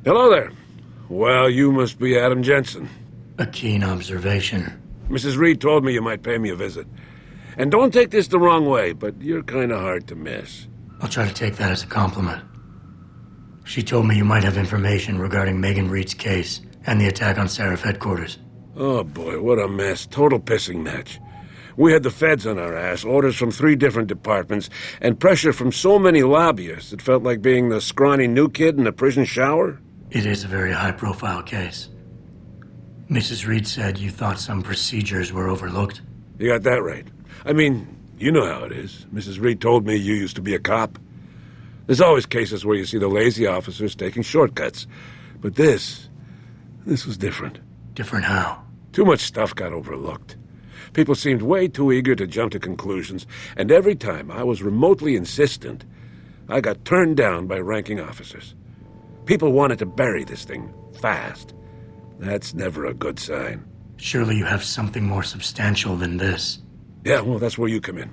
Hello there. Well, you must be Adam Jensen. A keen observation. Mrs. Reed told me you might pay me a visit. And don't take this the wrong way, but you're kind of hard to miss. I'll try to take that as a compliment. She told me you might have information regarding Megan Reed's case and the attack on Seraph headquarters. Oh boy, what a mess. Total pissing match. We had the feds on our ass, orders from 3 different departments, and pressure from so many lobbyists it felt like being the scrawny new kid in a prison shower. It is a very high-profile case. Mrs. Reed said you thought some procedures were overlooked. You got that right. I mean, you know how it is. Mrs. Reed told me you used to be a cop. There's always cases where you see the lazy officers taking shortcuts. But this was different. Different how? Too much stuff got overlooked. People seemed way too eager to jump to conclusions, and every time I was remotely insistent, I got turned down by ranking officers. People wanted to bury this thing fast. That's never a good sign. Surely you have something more substantial than this. Yeah, well, that's where you come in.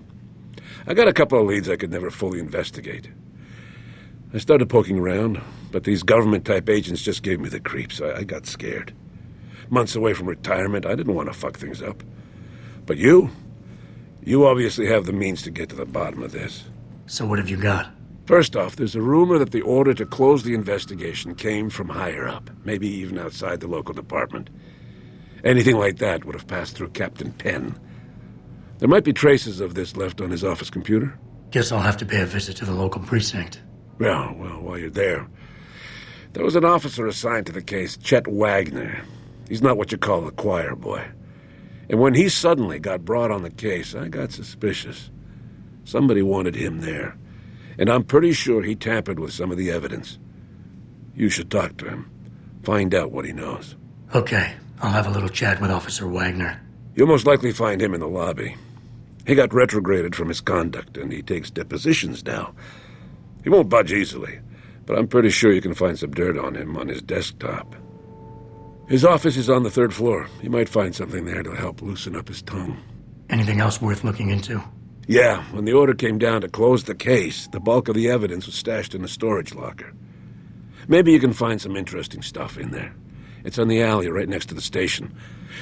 I got a couple of leads I could never fully investigate. I started poking around, but these government-type agents just gave me the creeps. I got scared. Months away from retirement, I didn't want to fuck things up. But you obviously have the means to get to the bottom of this. So what have you got? First off, there's a rumor that the order to close the investigation came from higher up, maybe even outside the local department. Anything like that would have passed through Captain Penn. There might be traces of this left on his office computer. Guess I'll have to pay a visit to the local precinct. Well, while you're there, there was an officer assigned to the case, Chet Wagner. He's not what you call a choir boy. And when he suddenly got brought on the case, I got suspicious. Somebody wanted him there. And I'm pretty sure he tampered with some of the evidence. You should talk to him. Find out what he knows. Okay, I'll have a little chat with Officer Wagner. You'll most likely find him in the lobby. He got retrograded from his conduct, and he takes depositions now. He won't budge easily, but I'm pretty sure you can find some dirt on him on his desktop. His office is on the 3rd floor. You might find something there to help loosen up his tongue. Anything else worth looking into? Yeah, when the order came down to close the case, the bulk of the evidence was stashed in a storage locker. Maybe you can find some interesting stuff in there. It's on the alley right next to the station.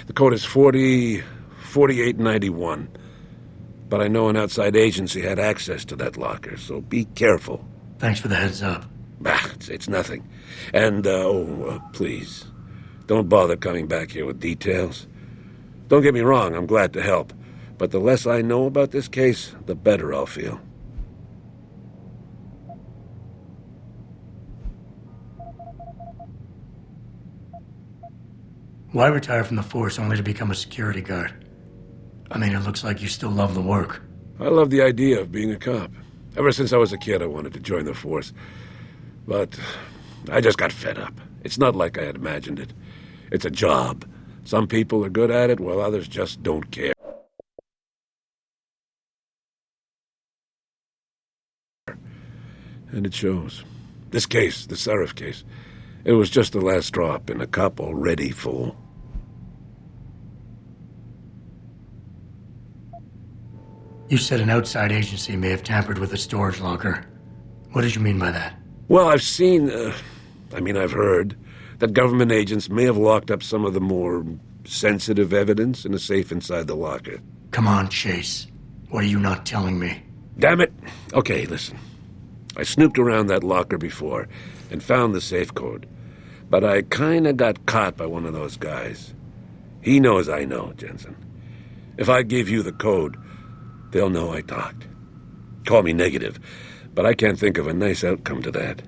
The code is 4891. But I know an outside agency had access to that locker, so be careful. Thanks for the heads up. Bah, it's nothing. And, please, don't bother coming back here with details. Don't get me wrong, I'm glad to help. But the less I know about this case, the better I'll feel. Why retire from the force only to become a security guard? I mean, it looks like you still love the work. I love the idea of being a cop. Ever since I was a kid, I wanted to join the force. But I just got fed up. It's not like I had imagined it. It's a job. Some people are good at it, while others just don't care. And it shows. This case, the Seraph case, it was just the last drop in a cup already full. You said an outside agency may have tampered with the storage locker. What did you mean by that? Well, I've heard that government agents may have locked up some of the more sensitive evidence in a safe inside the locker. Come on, Chase. What are you not telling me? Damn it. Okay, listen. I snooped around that locker before and found the safe code. But I kinda got caught by one of those guys. He knows I know, Jensen. If I give you the code, they'll know I talked. Call me negative, but I can't think of a nice outcome to that.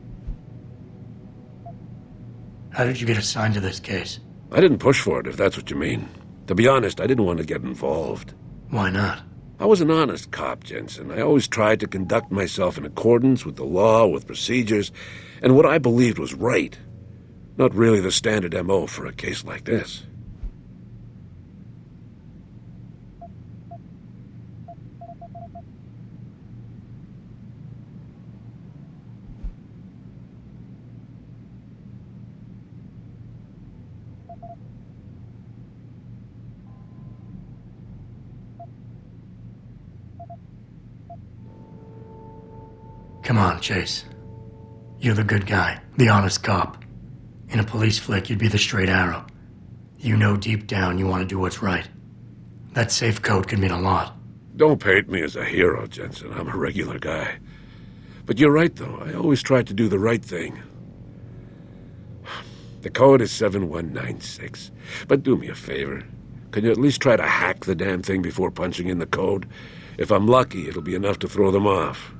How did you get assigned to this case? I didn't push for it, if that's what you mean. To be honest, I didn't want to get involved. Why not? I was an honest cop, Jensen. I always tried to conduct myself in accordance with the law, with procedures, and what I believed was right. Not really the standard MO for a case like this. Come on, Chase. You're the good guy, the honest cop. In a police flick, you'd be the straight arrow. You know deep down you want to do what's right. That safe code could mean a lot. Don't paint me as a hero, Jensen. I'm a regular guy. But you're right, though. I always try to do the right thing. The code is 7196. But do me a favor. Can you at least try to hack the damn thing before punching in the code? If I'm lucky, it'll be enough to throw them off.